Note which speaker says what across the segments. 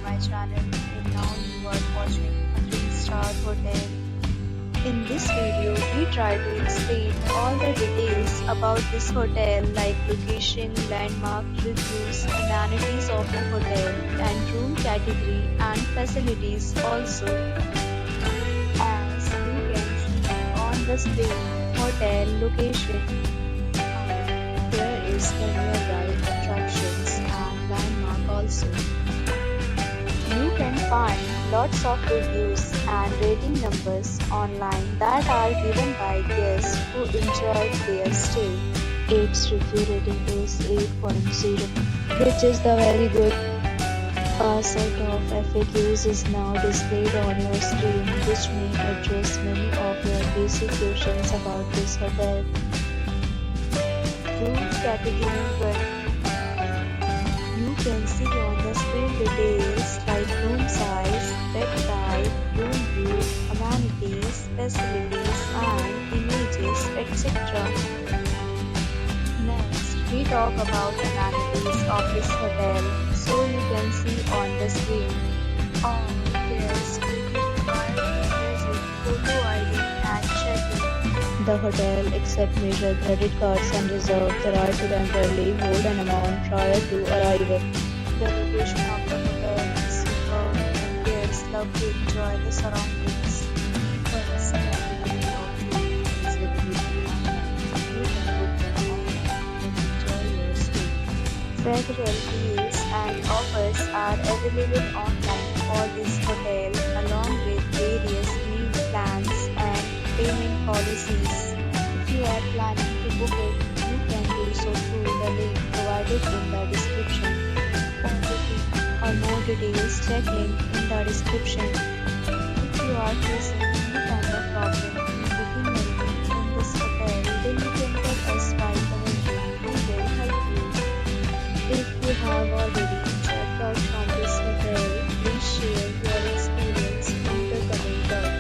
Speaker 1: my channel, and now you are watching a 3-star hotel. In this video, we try to explain all the details about this hotel like location, landmark, reviews, amenities of the hotel, and room category and facilities also. As you can see on the screen, hotel location. Here is the nearby attractions and landmark also. You can find lots of reviews and rating numbers online that are given by guests who enjoyed their stay. Its review rating is 8.0, which is the very good. A set of FAQs is now displayed on your screen, which may address many of your basic questions about this hotel. Room category 1. You can see on the screen details like room size, bed type, room view, amenities, facilities, and images, etc. Next, we talk about amenities of this hotel. So you can see on the screen. All guests will be required to present photo ID and check-in. The hotel accepts major credit cards and reserves the right to temporarily hold an amount prior to arrival. The location of the hotel is superb and guests love to enjoy the surroundings. First, category of room is availability. You can book them online and enjoy your stay. Several deals and offers are available online for this hotel along with various meal plans and payment policies. If you are planning to book it, you can do so through the link provided in the description. For booking or more details, check link in the description. If you are facing any kind of problem in booking a room in this hotel, then you can tell us by commenting. We will help you. If you have already checked out from this hotel, please share your experience in the comment box.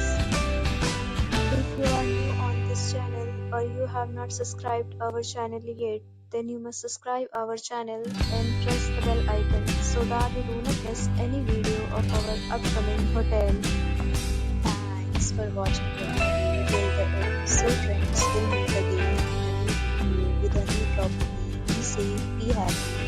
Speaker 1: If you are new on this channel or you have not subscribed our channel yet, then you must subscribe our channel and press the bell icon so that you do not miss any video of our upcoming hotel. Thanks for watching the video till the end. So friends, we'll meet again in a new video with a new property. Be safe, be happy.